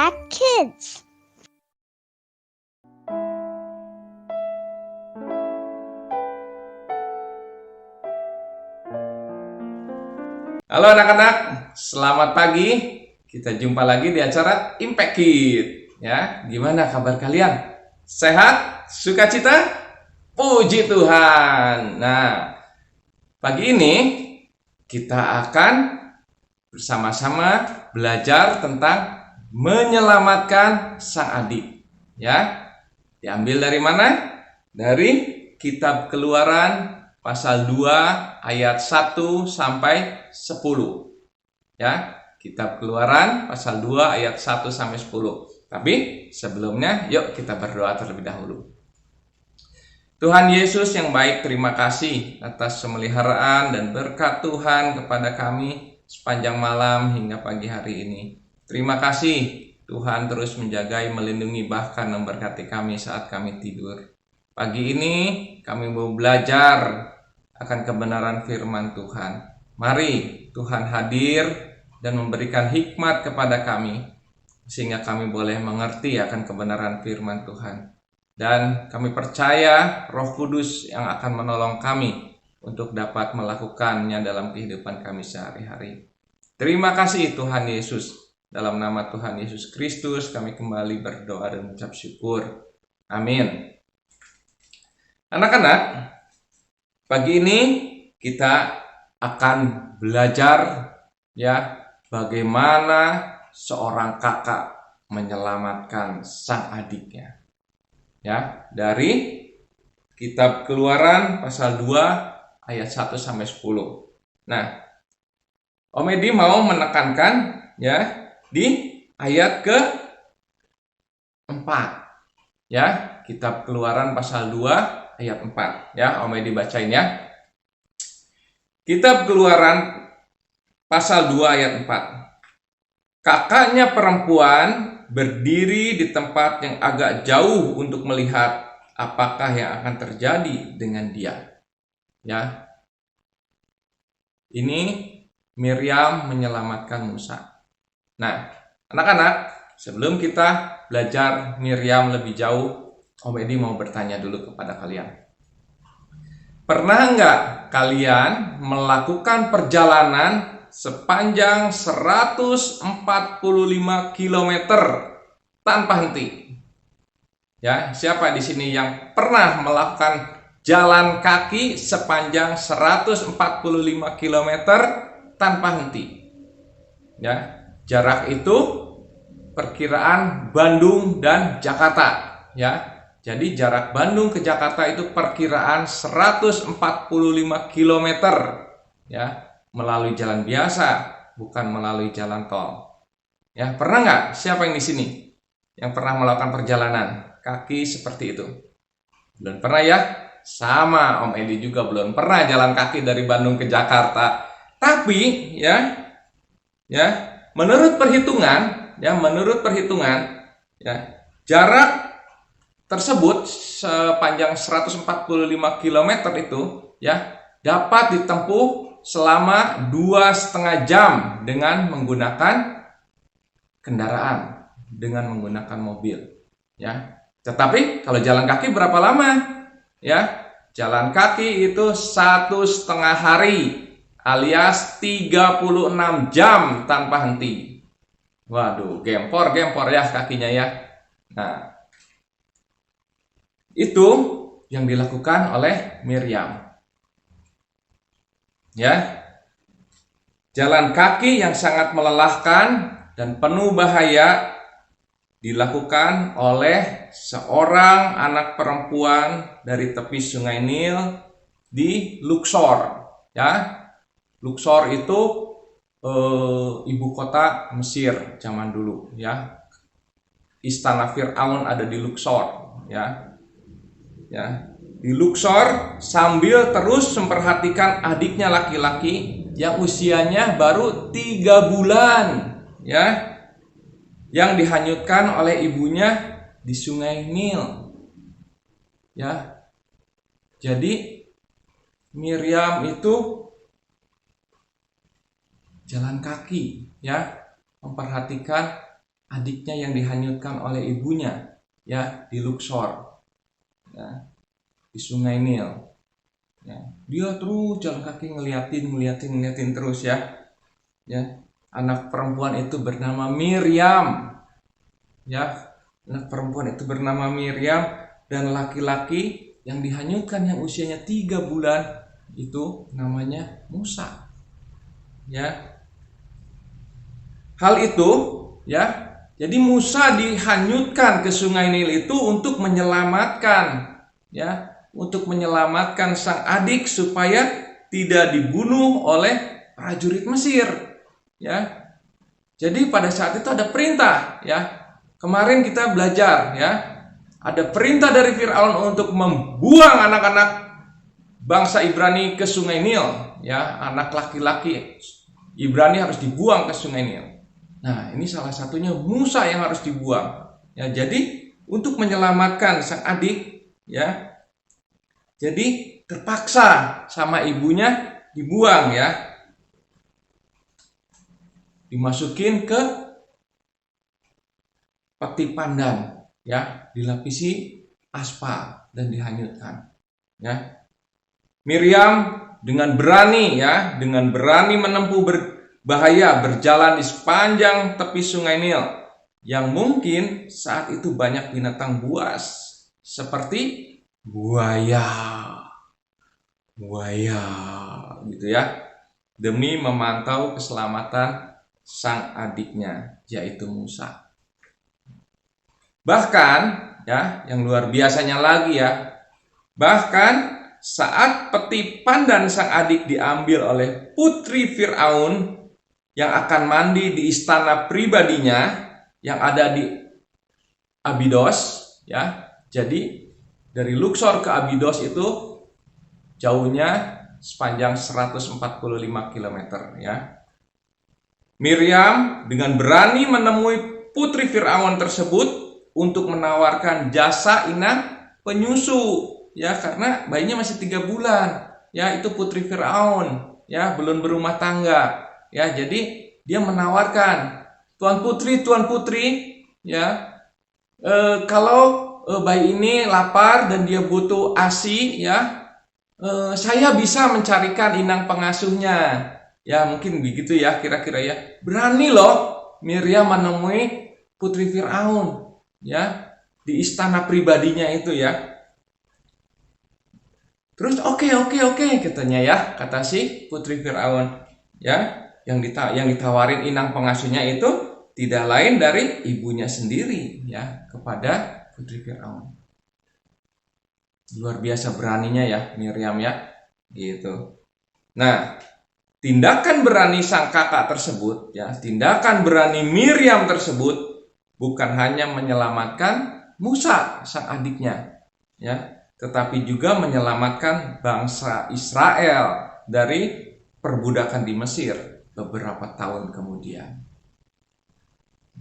Cat Kids. Halo anak-anak, selamat pagi. Kita jumpa lagi di acara Impact Kid. Ya, gimana kabar kalian? Sehat? Sukacita? Puji Tuhan. Nah, pagi ini kita akan bersama-sama belajar tentang menyelamatkan sang adik. Ya, diambil dari mana? Dari Kitab Keluaran pasal 2 ayat 1 sampai 10. Ya, Kitab Keluaran pasal 2 ayat 1 sampai 10. Tapi sebelumnya yuk kita berdoa terlebih dahulu. Tuhan Yesus yang baik, terima kasih atas pemeliharaan dan berkat Tuhan kepada kami sepanjang malam hingga pagi hari ini. Terima kasih Tuhan terus menjaga, melindungi, bahkan memberkati kami saat kami tidur. Pagi ini kami mau belajar akan kebenaran firman Tuhan. Mari Tuhan hadir dan memberikan hikmat kepada kami, sehingga kami boleh mengerti akan kebenaran firman Tuhan. Dan kami percaya Roh Kudus yang akan menolong kami untuk dapat melakukannya dalam kehidupan kami sehari-hari. Terima kasih Tuhan Yesus. Dalam nama Tuhan Yesus Kristus kami kembali berdoa dan mengucap syukur. Amin. Anak-anak, pagi ini kita akan belajar ya bagaimana seorang kakak menyelamatkan sang adiknya. Ya, dari Kitab Keluaran pasal 2 ayat 1 sampai 10. Nah, Om Edi mau menekankan ya di ayat ke-4. Ya, Kitab Keluaran pasal 2 ayat 4. Ya, Om Edi bacain ya. Kitab Keluaran pasal 2 ayat 4. Kakaknya perempuan berdiri di tempat yang agak jauh untuk melihat apakah yang akan terjadi dengan dia. Ya. Ini Miriam menyelamatkan Musa. Nah, anak-anak, sebelum kita belajar Miriam lebih jauh, Om Edi mau bertanya dulu kepada kalian. Pernah nggak kalian melakukan perjalanan sepanjang 145 km tanpa henti? Ya, siapa di sini yang pernah melakukan jalan kaki sepanjang 145 km tanpa henti? Ya, jarak itu perkiraan Bandung dan Jakarta, ya. Jadi jarak Bandung ke Jakarta itu perkiraan 145 km, ya. Melalui jalan biasa, bukan melalui jalan tol. Ya, pernah nggak? Siapa yang di sini yang pernah melakukan perjalanan kaki seperti itu? Belum pernah ya? Sama, Om Edi juga belum pernah jalan kaki dari Bandung ke Jakarta. Tapi ya, menurut perhitungan, jarak tersebut sepanjang 145 km itu ya dapat ditempuh selama 2,5 jam dengan menggunakan kendaraan, dengan menggunakan mobil, ya. Tetapi kalau jalan kaki berapa lama? Ya, jalan kaki itu 1,5 hari alias 36 jam tanpa henti. Waduh, gempor ya kakinya ya. Nah, itu yang dilakukan oleh Miriam. Ya, jalan kaki yang sangat melelahkan dan penuh bahaya dilakukan oleh seorang anak perempuan dari tepi Sungai Nil di Luxor. Ya, Luxor itu ibu kota Mesir zaman dulu. Ya, Istana Firaun ada di Luxor. Ya, di Luxor sambil terus memperhatikan adiknya laki-laki yang usianya baru 3 bulan, ya, yang dihanyutkan oleh ibunya di Sungai Nil. Ya. Jadi Miriam itu jalan kaki, ya, memperhatikan adiknya yang dihanyutkan oleh ibunya, ya, di Luxor, ya, di Sungai Nil. Ya, dia terus jalan kaki ngeliatin terus, ya. Ya, anak perempuan itu bernama Miriam. Ya, anak perempuan itu bernama Miriam, dan laki-laki yang dihanyutkan yang usianya 3 bulan itu namanya Musa. Ya. Hal itu, ya. Jadi Musa dihanyutkan ke Sungai Nil itu untuk menyelamatkan, ya, untuk menyelamatkan sang adik supaya tidak dibunuh oleh prajurit Mesir, ya. Jadi pada saat itu ada perintah, ya. Kemarin kita belajar, ya. Ada perintah dari Firaun untuk membuang anak-anak bangsa Ibrani ke Sungai Nil, ya. Anak laki-laki Ibrani harus dibuang ke Sungai Nil. Nah, ini salah satunya Musa yang harus dibuang. Ya, jadi untuk menyelamatkan sang adik, ya. Jadi terpaksa sama ibunya dibuang, ya. Dimasukin ke peti pandan, ya, dilapisi aspal dan dihanyutkan, ya. Miriam dengan berani, ya, dengan berani menempuh bahaya berjalan di sepanjang tepi Sungai Nil yang mungkin saat itu banyak binatang buas seperti buaya gitu, ya, demi memantau keselamatan sang adiknya yaitu Musa. Bahkan, ya, yang luar biasanya lagi, ya, bahkan saat peti pandan sang adik diambil oleh putri Firaun yang akan mandi di istana pribadinya yang ada di Abidos, ya. Jadi dari Luxor ke Abidos itu jauhnya sepanjang 145 km, ya. Miriam dengan berani menemui putri Firaun tersebut untuk menawarkan jasa inang penyusu, ya, karena bayinya masih 3 bulan, ya. Itu putri Firaun, ya, belum berumah tangga. Ya, jadi dia menawarkan, Tuan Putri, ya, kalau bayi ini lapar dan dia butuh ASI, ya, saya bisa mencarikan inang pengasuhnya. Ya, mungkin begitu, ya, kira-kira, ya. Berani loh Miriam menemui putri Firaun, ya, di istana pribadinya itu, ya. Terus oke katanya, ya, kata si putri Firaun, ya. Yang ditawarin inang pengasuhnya itu tidak lain dari ibunya sendiri, ya, kepada putri Firaun. Luar biasa beraninya, ya, Miriam, ya, gitu. Nah, tindakan berani sang kakak tersebut, ya, tindakan berani Miriam tersebut bukan hanya menyelamatkan Musa sang adiknya, ya, tetapi juga menyelamatkan bangsa Israel dari perbudakan di Mesir beberapa tahun kemudian.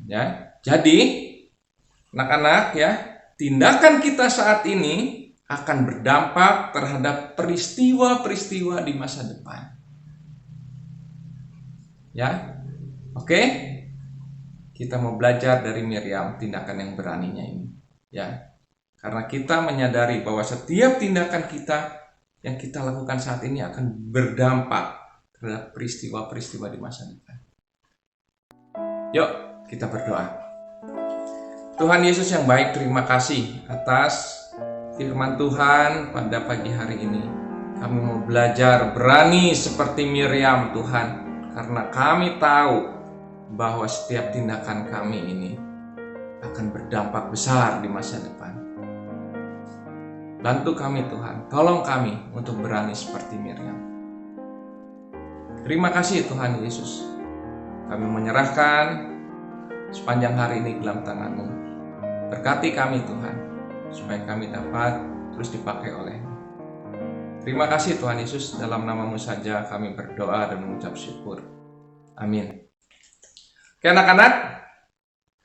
Ya, jadi anak-anak, ya, tindakan kita saat ini akan berdampak terhadap peristiwa-peristiwa di masa depan. Ya. Oke. Kita mau belajar dari Miriam tindakan yang beraninya ini, ya. Karena kita menyadari bahwa setiap tindakan kita yang kita lakukan saat ini akan berdampak terhadap peristiwa-peristiwa di masa depan. Yuk, kita berdoa. Tuhan Yesus yang baik, terima kasih atas firman Tuhan pada pagi hari ini. Kami mau belajar berani seperti Miriam, Tuhan, karena kami tahu bahwa setiap tindakan kami ini akan berdampak besar di masa depan. Bantu kami, Tuhan, tolong kami untuk berani seperti Miriam. Terima kasih Tuhan Yesus. Kami menyerahkan sepanjang hari ini ke dalam tangan-Mu. Berkati kami, Tuhan, supaya kami dapat terus dipakai oleh-Mu. Terima kasih Tuhan Yesus, dalam nama-Mu saja kami berdoa dan mengucap syukur. Amin. Oke anak-anak,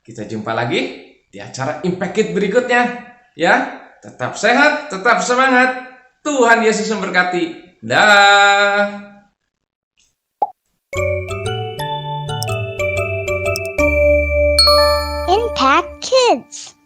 kita jumpa lagi di acara Impact Kid berikutnya, ya. Tetap sehat, tetap semangat. Tuhan Yesus memberkati. Dah. Impact Kids.